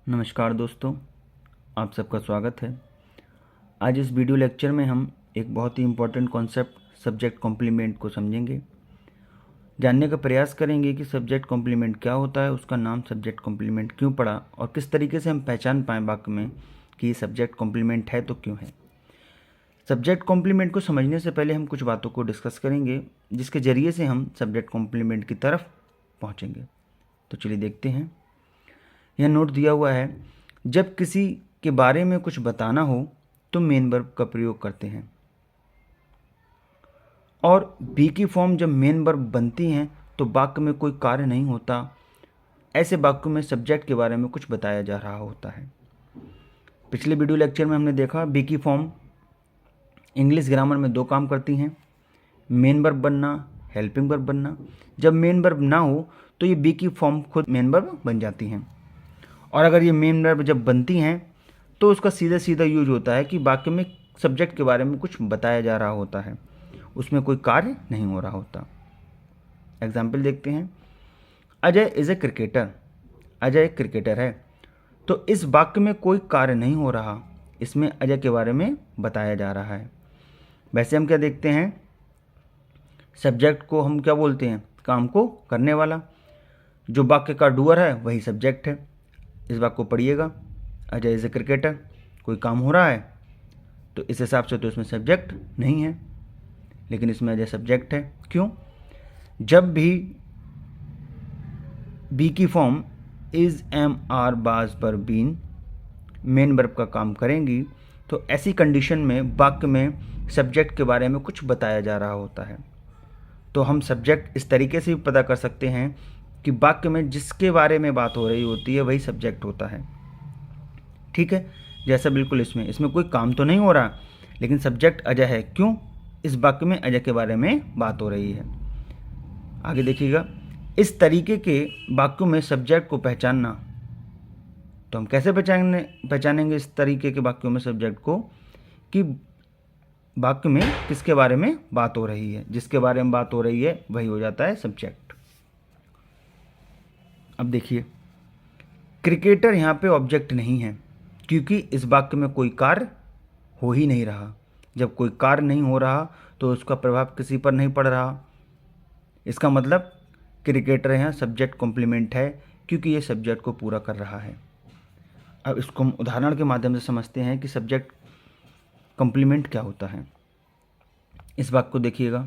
नमस्कार दोस्तों, आप सबका स्वागत है। आज इस वीडियो लेक्चर में हम एक बहुत ही इम्पोर्टेंट कॉन्सेप्ट सब्जेक्ट कॉम्प्लीमेंट को समझेंगे, जानने का प्रयास करेंगे कि सब्जेक्ट कॉम्प्लीमेंट क्या होता है, उसका नाम सब्जेक्ट कॉम्प्लीमेंट क्यों पड़ा और किस तरीके से हम पहचान पाएँ वाक्य में कि ये सब्जेक्ट कॉम्प्लीमेंट है तो क्यों है। सब्जेक्ट कॉम्प्लीमेंट को समझने से पहले हम कुछ बातों को डिस्कस करेंगे जिसके ज़रिए से हम सब्जेक्ट कॉम्प्लीमेंट की तरफ पहुँचेंगे। तो चलिए देखते हैं। यह नोट दिया हुआ है, जब किसी के बारे में कुछ बताना हो तो मेन वर्ब का प्रयोग करते हैं, और बी की फॉर्म जब मेन वर्ब बनती हैं तो वाक्य में कोई कार्य नहीं होता। ऐसे वाक्यों में सब्जेक्ट के बारे में कुछ बताया जा रहा होता है। पिछले वीडियो लेक्चर में हमने देखा बी की फॉर्म इंग्लिश ग्रामर में दो काम करती हैं, मेन वर्ब बनना, हेल्पिंग वर्ब बनना। जब मेन वर्ब ना हो तो ये बी की फॉर्म खुद मेन वर्ब बन जाती हैं, और अगर ये मेन वर्ब जब बनती हैं तो उसका सीधा सीधा यूज होता है कि वाक्य में सब्जेक्ट के बारे में कुछ बताया जा रहा होता है, उसमें कोई कार्य नहीं हो रहा होता। एग्जाम्पल देखते हैं। Ajay is a cricketer. Ajay एक क्रिकेटर है, तो इस वाक्य में कोई कार्य नहीं हो रहा, इसमें अजय के बारे में बताया जा रहा है। वैसे हम क्या देखते हैं, सब्जेक्ट को हम क्या बोलते हैं, काम को करने वाला। जो वाक्य का डूअर है वही सब्जेक्ट है। इस वाक्य को पढ़िएगा, अजय इज़ ए क्रिकेटर, कोई काम हो रहा है तो इस हिसाब से तो इसमें सब्जेक्ट नहीं है, लेकिन इसमें अजय सब्जेक्ट है। क्यों? जब भी बी की फॉर्म इज़ एम आर बाज पर बीन मेन वर्ब का काम करेंगी तो ऐसी कंडीशन में वाक्य में सब्जेक्ट के बारे में कुछ बताया जा रहा होता है। तो हम सब्जेक्ट इस तरीके से भी पता कर सकते हैं कि वाक्य में जिसके बारे में बात हो रही होती है वही सब्जेक्ट होता है। ठीक है, जैसा बिल्कुल इसमें कोई काम तो नहीं हो रहा, लेकिन सब्जेक्ट अजय है। क्यों? इस वाक्य में अजय के बारे में बात हो रही है। आगे देखिएगा, इस तरीके के वाक्यों में सब्जेक्ट को पहचानना, तो हम कैसे पहचानेंगे इस तरीके के वाक्यों में सब्जेक्ट को, कि वाक्य में किसके बारे में बात हो रही है। जिसके बारे में बात हो रही है वही हो जाता है सब्जेक्ट। अब देखिए, क्रिकेटर यहाँ पे ऑब्जेक्ट नहीं है क्योंकि इस वाक्य में कोई कार्य हो ही नहीं रहा। जब कोई कार्य नहीं हो रहा तो उसका प्रभाव किसी पर नहीं पड़ रहा। इसका मतलब क्रिकेटर यहाँ सब्जेक्ट कॉम्प्लीमेंट है क्योंकि ये सब्जेक्ट को पूरा कर रहा है। अब इसको हम उदाहरण के माध्यम से समझते हैं कि सब्जेक्ट कॉम्प्लीमेंट क्या होता है। इस वाक्य को देखिएगा,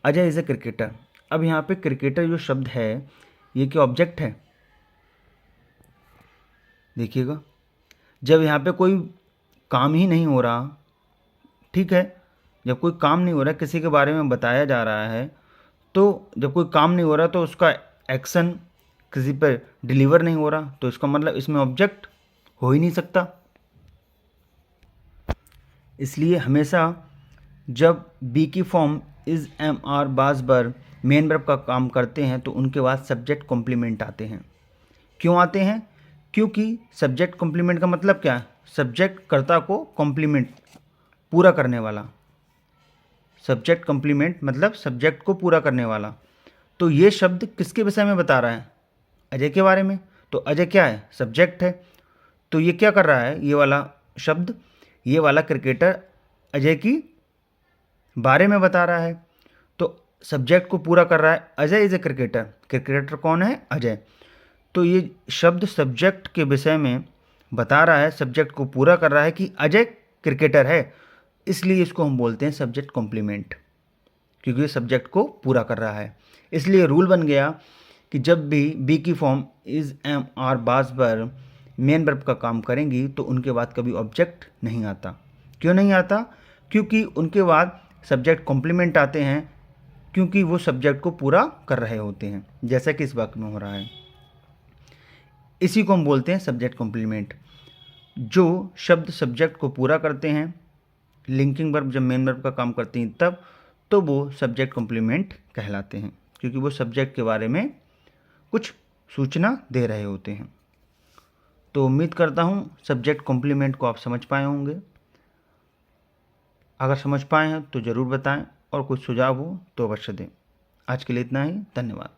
अजय इज़ ए क्रिकेटर। अब यहाँ पे क्रिकेटर जो शब्द है ये क्या ऑब्जेक्ट है? देखिएगा, जब यहाँ पे कोई काम ही नहीं हो रहा, ठीक है, जब कोई काम नहीं हो रहा, किसी के बारे में बताया जा रहा है, तो जब कोई काम नहीं हो रहा तो उसका एक्शन किसी पर डिलीवर नहीं हो रहा, तो इसका मतलब इसमें ऑब्जेक्ट हो ही नहीं सकता। इसलिए हमेशा जब बी की फॉर्म इज़ एम आर बाज बर मेन वर्ब का काम करते हैं तो उनके बाद सब्जेक्ट कॉम्प्लीमेंट आते हैं। क्यों आते हैं? क्योंकि सब्जेक्ट कॉम्प्लीमेंट का मतलब क्या है? सब्जेक्ट कर्ता को कॉम्प्लीमेंट, पूरा करने वाला। सब्जेक्ट कॉम्प्लीमेंट मतलब सब्जेक्ट को पूरा करने वाला। तो ये शब्द किसके विषय में बता रहा है? अजय के बारे में। तो अजय क्या है? सब्जेक्ट है। तो ये क्या कर रहा है, ये वाला शब्द, ये वाला क्रिकेटर अजय की बारे में बता रहा है, तो सब्जेक्ट को पूरा कर रहा है। Ajay is a cricketer. Cricketer कौन है? अजय। तो ये शब्द सब्जेक्ट के विषय में बता रहा है, सब्जेक्ट को पूरा कर रहा है कि अजय क्रिकेटर है, इसलिए इसको हम बोलते हैं सब्जेक्ट कॉम्प्लीमेंट, क्योंकि ये सब्जेक्ट को पूरा कर रहा है। इसलिए रूल बन गया कि जब भी बी की फॉर्म इज़ एम आर बाज पर मेन वर्ब का काम करेंगी तो उनके बाद कभी ऑब्जेक्ट नहीं आता। क्यों नहीं आता? क्योंकि उनके बाद सब्जेक्ट कॉम्प्लीमेंट आते हैं, क्योंकि वो सब्जेक्ट को पूरा कर रहे होते हैं, जैसा कि इस वाक्य में हो रहा है। इसी को हम बोलते हैं सब्जेक्ट कॉम्प्लीमेंट। जो शब्द सब्जेक्ट को पूरा करते हैं, लिंकिंग वर्ब जब मेन वर्ब का काम करती हैं तब, तो वो सब्जेक्ट कॉम्प्लीमेंट कहलाते हैं, क्योंकि वो सब्जेक्ट के बारे में कुछ सूचना दे रहे होते हैं। तो उम्मीद करता हूँ सब्जेक्ट कॉम्प्लीमेंट को आप समझ पाए होंगे। अगर समझ पाए हैं तो ज़रूर बताएं, और कुछ सुझाव हो तो अवश्य दें। आज के लिए इतना ही, धन्यवाद।